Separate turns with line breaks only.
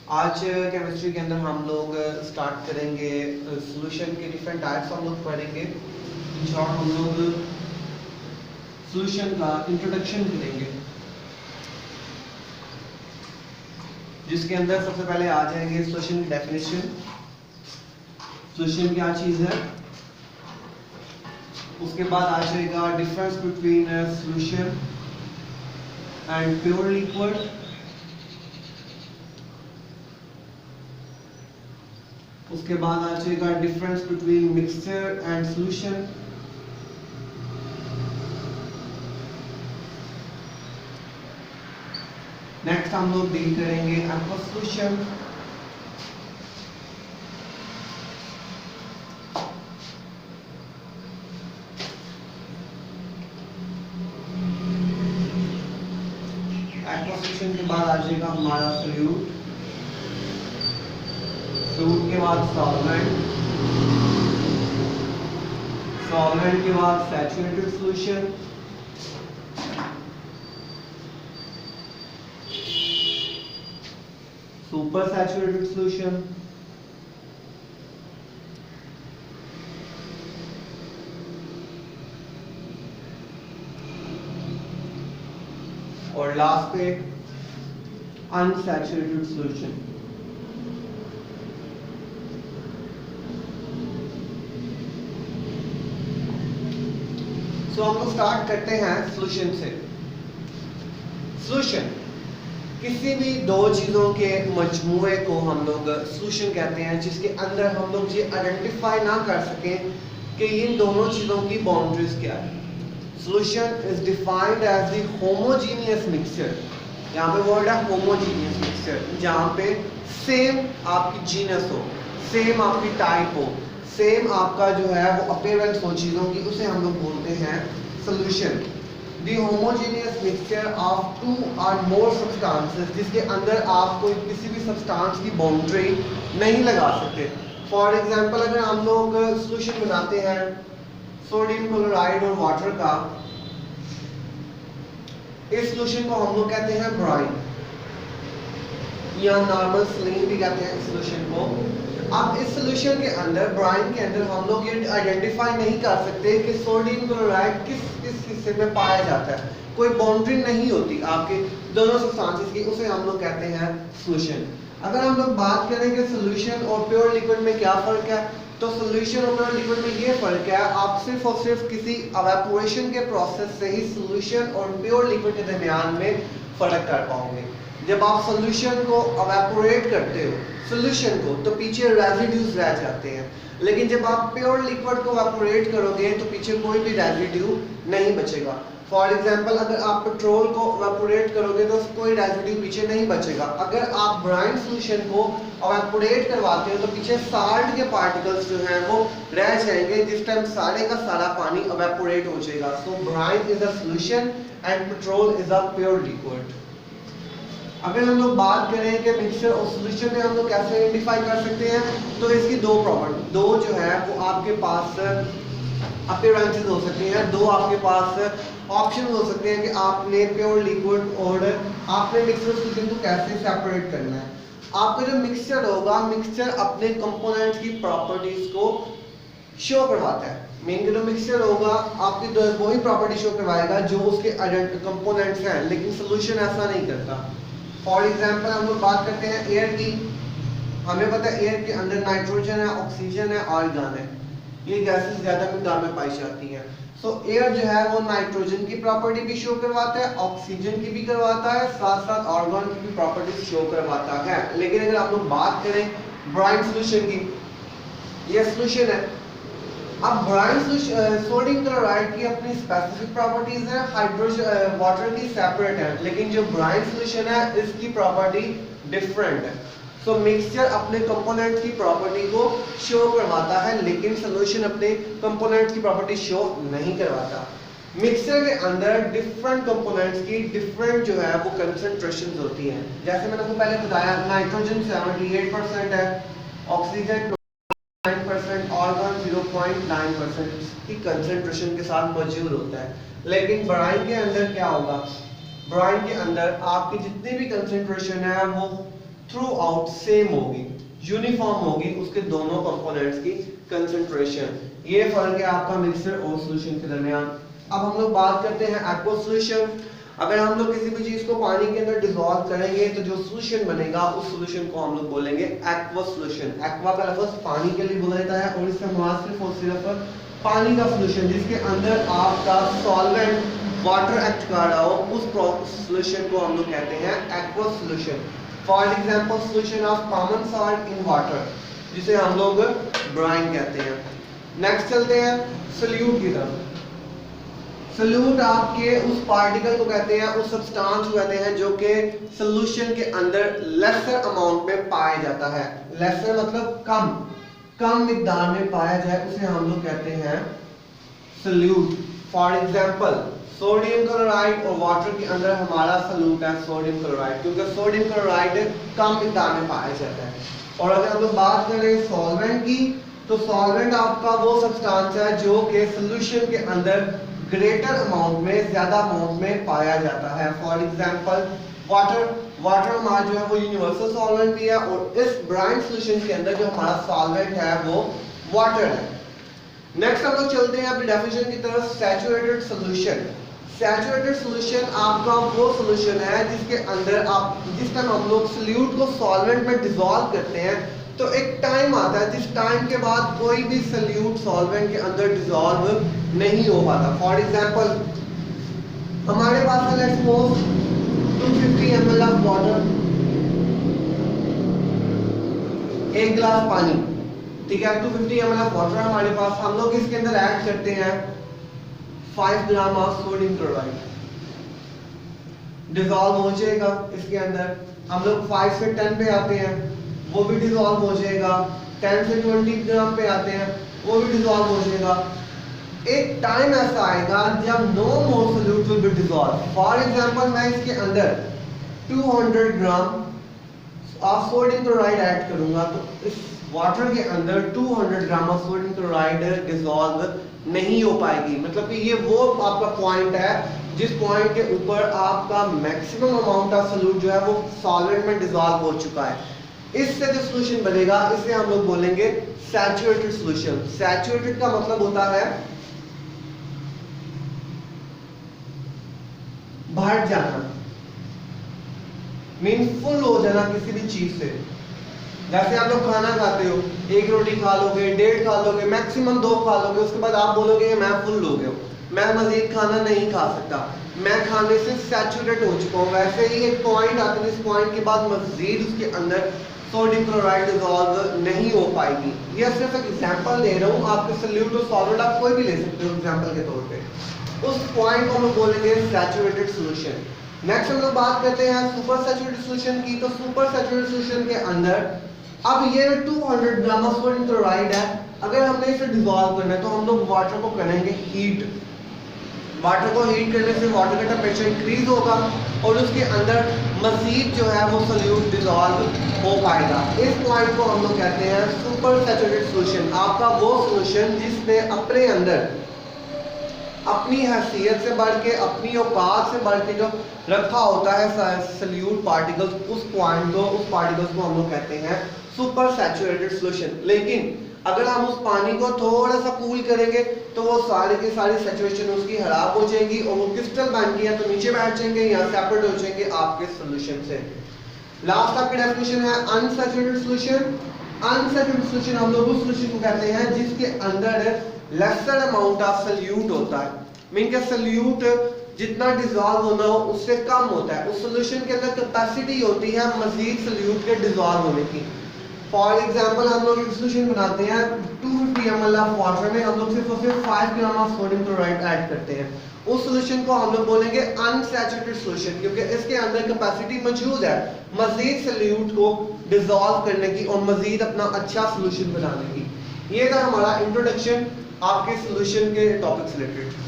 आज केमिस्ट्री के अंदर हम लोग स्टार्ट करेंगे सॉल्यूशन के डिफरेंट टाइप्स हम लोग पढ़ेंगे। इन शॉर्ट हम लोग सॉल्यूशन का इंट्रोडक्शन करेंगे, जिसके अंदर सबसे पहले आ जाएंगे सॉल्यूशन की डेफिनेशन। सॉल्यूशन क्या चीज है, उसके बाद आ जाएगा difference between solution and pure liquid, उसके बाद आ जाएगा difference between mixture and solution, next हम लोग डील करेंगे एक्वस सॉल्यूशन, एक्वस सॉल्यूशन के बाद आ जाएगा हमारा सोल्यूट, सोल्यूट के बाद सॉल्वेंट, सॉल्वेंट के बाद saturated solution, super saturated solution, और लास्ट पे अनसैचुरेटेड सॉल्यूशन। सो हम लोग स्टार्ट करते हैं सॉल्यूशन से। सॉल्यूशन किसी भी दो चीजों के मजमूए को हम लोग सॉल्यूशन कहते हैं, जिसके अंदर हम लोग ये आइडेंटिफाई ना कर सकें कि इन दोनों चीजों की बाउंड्रीज क्या है। Solution is defined as the homogeneous mixture, यहाँ पे वर्ड है होमोजीनियस मिक्सचर, जहाँ पे सेम आपकी जीनस हो, सेम आपकी टाइप हो, सेम आपका जो है वो अपीयरेंस हो चीजों की, उसे हम लोग बोलते हैं solution. The homogeneous mixture of two or more substances, जिसके अंदर आप कोई किसी भी सब्सटेंस की बाउंड्री नहीं लगा सकते। फॉर एग्जांपल अगर हम लोग सॉल्यूशन बनाते हैं सोडियम क्लोराइड और वाटर का, इस सॉल्यूशन को हम लोग कहते हैं ब्राइन या नॉर्मल सलीन भी कहते हैं इस सॉल्यूशन को। अब इस सॉल्यूशन के अंदर, ब्राइन के अंदर, हम लोग ये आइडेंटिफाई नहीं कर सकते कि सोडियम क्लोराइड किस किस हिस्से में पाया जाता है, कोई बाउंड्री नहीं होती आपके दोनों सब्सटेंसेस की, उसे हम लोग कहते हैं सॉल्यूशन। अगर हम लोग बात करें कि सॉल्यूशन और प्योर लिक्विड में क्या फर्क है, तो सॉल्यूशन और प्योर लिक्विड में ये फर्क है, आप सिर्फ और सिर्फ किसी इवेपोरेशन के प्रोसेस से ही सॉल्यूशन और प्योर लिक्विड के दरमियान में फर्क कर पाओगे। जब आप सॉल्यूशन को इवेपोरेट करते हो सॉल्यूशन को, तो पीछे रेजिड्यूज रह जाते हैं, लेकिन जब आप प्योर लिक्विड को इवेपोरेट करोगे तो पीछे कोई भी रेजिड्यू नहीं बचेगा। फॉर एग्जांपल अगर आप पेट्रोल को इवेपोरेट करोगे तो कोई रेजिड्यू पीछे नहीं बचेगा। अगर आप ब्राइन सॉल्यूशन को इवेपोरेट करवाते हो तो पीछे साल्ट के पार्टिकल्स जो हैं वो रह जाएंगे, जिस टाइम सारे का सारा पानी इवेपोरेट हो जाएगा। So brine is a solution and petrol is a pure liquid. अगर हम लोग बात करें कि मिक्सचर और सॉल्यूशन में हम लोग कैसे आइडेंटिफाई कर सकते हैं, तो इसकी दो प्रॉपर्टी, दो जो है वो आपके पास अपीयरेंसेस हो सकती हैं, दो आपके पास ऑप्शन हो सकते हैं कि आपने प्योर लिक्विड और आपने मिक्सचर सॉल्यूशन को कैसे सेपरेट करना है। आपका जो मिक्सचर होगा, मिक्सचर अपने कंपोनेंट्स की प्रॉपर्टीज को शो करवाता है। मेन जो मिक्सचर होगा आपकी वही प्रॉपर्टी शो करवाएगा जो उसके कंपोनेंट्स हैं, लेकिन सॉल्यूशन ऐसा नहीं करता। फॉर एग्जाम्पल हम लोग बात करते हैं एयर की, हमें पता है एयर के अंदर नाइट्रोजन है, ऑक्सीजन है, आर्गन है, ये गैसेस ज्यादा मिकदार में पाई जाती हैं। सो एयर जो है वो नाइट्रोजन की प्रॉपर्टी भी शो करवाता है, ऑक्सीजन की भी करवाता है, साथ साथ आर्गन की भी प्रॉपर्टी शो करवाता है। लेकिन अगर आप लोग बात करें ब्राइन सॉल्यूशन की, ये सॉल्यूशन है। अब ब्राइन सोडियम क्लोराइड की अपनी स्पेसिफिक प्रॉपर्टीज है, हाइड्रोजन वाटर की सेपरेट है, लेकिन जो ब्राइन सॉल्यूशन है इसकी प्रॉपर्टी डिफरेंट है। सो मिक्सचर अपने कंपोनेंट्स की प्रॉपर्टी को शो करवाता है, लेकिन सॉल्यूशन अपने कंपोनेंट्स की प्रॉपर्टी शो नहीं करवाता। मिक्सचर के अंदर डिफरेंट कंपोनेंट्स की डिफरेंट जो है वो कंसंट्रेशंस होती हैं। जैसे मैंने आपको पहले बताया, नाइट्रोजन 78% है, ऑक्सीजन 9%, आर्गन 0.9% की कंसंट्रेशन के साथ मौजूद होता है। लेकिन ब्राइन के अंदर क्या होगा, ब्राइन के अंदर आपकी जितनी भी कंसंट्रेशन है वो थ्रू आउट सेम होगी, यूनिफॉर्म होगी उसके दोनों कंपोनेंट्स की कंसंट्रेशन। ये फर्क है आपका मिक्सर और सॉल्यूशन के दरमियान। अब हम लोग बात करते हैं एक्वा सॉल्यूशन। अगर हम लोग किसी भी चीज को पानी के अंदर डिसॉल्व करेंगे तो जो सॉल्यूशन बनेगा उस सॉल्यूशन को हम लोग बोलेंगे एक्वा सॉल्यूशन। एक्वा का लफ्ज पानी के लिए बोला जाता है और इससे मुराद सिर्फ और सिर्फ पानी का सॉल्यूशन जिसके अंदर आपका सॉल्वेंट वाटर एक्ट कर रहा हो, उस सॉल्यूशन को हम लोग कहते हैं aqua solution. For example solution of common salt in water, जिसे हम लोग ब्राइन कहते हैं। नेक्स्ट चलते हैं सॉल्यूट की तरफ। सॉल्यूट आपके उस पार्टिकल को कहते हैं, उस सब्सटेंस को कहते हैं जो कि सॉल्यूशन के अंदर लेसर अमाउंट में पाया जाता है। लेसर मतलब कम मिकदार में पाया जाए, उसे हम लोग कहते हैं solute. For example sodium chloride और वाटर के अंदर हमारा सॉल्यूट है सोडियम क्लोराइड, क्योंकि सोडियम क्लोराइड कम मिकदार में पाया जाता है। और अगर हम लोग बात करें सॉल्वेंट की, तो सॉल्वेंट आपका वो सब्सटेंस है जो कि सॉल्यूशन के अंदर ग्रेटर अमाउंट में, ज्यादा अमाउंट में पाया जाता है। फॉर एग्जांपल वाटर हमारा जो है वो यूनिवर्सल सॉल्वेंट भी है और इस ब्राइन सॉल्यूशन के अंदर जो हमारा सॉल्वेंट है वो वाटर है। नेक्स्ट हम लोग चलते हैं अपनी डेफिनेशन की तरफ। Saturated solution. सैचुरेटेड सॉल्यूशन आपका वो सॉल्यूशन है जिसके अंदर आप जिस टाइम हम लोग सॉल्यूट को सॉल्वेंट में डिसॉल्व करते हैं तो एक टाइम आता है जिस टाइम के बाद कोई भी सॉल्यूट सॉल्वेंट के अंदर डिसॉल्व नहीं हो पाता। फॉर एग्जांपल हमारे पास है let's suppose 250 ml of water, एक गिलास पानी, ठीक है। 250 ml ऑफ वाटर हमारे पास, हम लोग इसके अंदर ऐड करते हैं 5 ग्राम ऑफ सोडियम क्लोराइड, डिसॉल्व हो जाएगा इसके अंदर। हम लोग 5 से 10 पे आते हैं, वो भी डिसॉल्व हो जाएगा। 10 से 20 ग्राम पे आते हैं, वो भी डिसॉल्व हो जाएगा। एक टाइम ऐसा आएगा जब no more solute will be dissolve. For example मैं इसके अंदर 200 gram of sodium chloride add करूंगा तो इस वाटर के अंदर 200 gram of sodium chloride dissolve नहीं हो पाएगी। मतलब कि ये वो आपका पॉइंट है जिस पॉइंट के ऊपर आपका मैक्सिमम अमाउंट ऑफ सॉल्यूट जो है वो सॉल्वेंट में डिसॉल्व हो चुका है। इससे जो सॉल्यूशन बनेगा इसे हम लोग बोलेंगे सैचुरेटेड सॉल्यूशन। सैचुरेटेड का मतलब होता है भर जाना, मीन फुल हो जाना किसी भी चीज से। जैसे आप लोग खाना खाते हो, एक रोटी खा लोगे, 1.5 खा लोगे, मैक्सिमम 2 खा लोगे, उसके बाद आप बोलोगे मैं फुल हो गया, मैं मजीद खाना नहीं खा सकता, मैं खाने से सैचुरेट हो चुका हूँ। वैसे ही एक पॉइंट आता है जिस पॉइंट के बाद मजीद उसके अंदर सोडियम क्लोराइड डिसॉल्व नहीं हो पाएगी। ये सिर्फ एक एग्जांपल दे रहा हूँ, आपके सॉल्यूट और सॉल्वेंट आप कोई भी ले सकते हो एग्जांपल के तौर पे। उस पॉइंट को हम बोलेंगे सैचुरेटेड सॉल्यूशन। नेक्स्ट हम लोग बात करते हैं सुपर सैचुरेटेड सॉल्यूशन की। तो सुपर सैचुरेटेड सॉल्यूशन के अंदर अब ये 200 ग्राम ऑफ सोडियम क्लोराइड है, अगर हमने इसे डिसॉल्व करना है तो हम लोग वाटर को करेंगे हीट। वाटर को हीट करने से वाटर का टेम्परेचर इंक्रीज होगा और उसके अंदर मजीद जो है वो सॉल्यूट डिसॉल्व हो पाएगा। इस पॉइंट को हम लोग कहते हैं सुपर सैचुरेटेड सॉल्यूशन। आपका वो सॉल्यूशन जिसने अपने अंदर अपनी हैसियत से बढ़ के, अपनी औकात से बढ़ के जो रखा होता है सॉल्यूट पार्टिकल्स, उस पार्टिकल्स को हम लोग कहते हैं सुपर सैचुरेटेड सॉल्यूशन। लेकिन अगर हम उस पानी को थोड़ा सा कूल करेंगे तो वो सारी की सारी सैचुरेशन उसकी खराब हो जाएगी और वो क्रिस्टल बन गया तो नीचे बैठ जाएंगे या सेपरेट हो जाएंगे आपके सॉल्यूशन से। लास्ट आपकी डेफिनेशन है अनसैचुरेटेड सॉल्यूशन। अनसैचुरेटेड सॉल्यूशन हम लोग उस सॉल्यूशन को कहते हैं जिसके अंदर लेसर अमाउंट ऑफ सॉल्यूट होता है, मीन के सॉल्यूट जितना डिसॉल्व होना हो उससे कम होता है। उस सॉल्यूशन के अंदर कैपेसिटी होती है मजीद सॉल्यूट के डिसॉल्व होने की। फॉर एग्जांपल हम लोग एक सॉल्यूशन बनाते हैं 250 ml ऑफ वाटर में हम लोग सिर्फ और सिर्फ 5 ग्राम ऑफ सोडियम क्लोराइड ऐड करते हैं। उस सॉल्यूशन को हम लोग बोलेंगे अनसैचुरेटेड सॉल्यूशन, क्योंकि इसके अंदर कैपेसिटी मौजूद है मजीद सॉल्यूट को डिसॉल्व करने की और मजीद अपना अच्छा सॉल्यूशन बनाने की। ये था हमारा इंट्रोडक्शन आपके सॉल्यूशन के टॉपिक से रिलेटेड।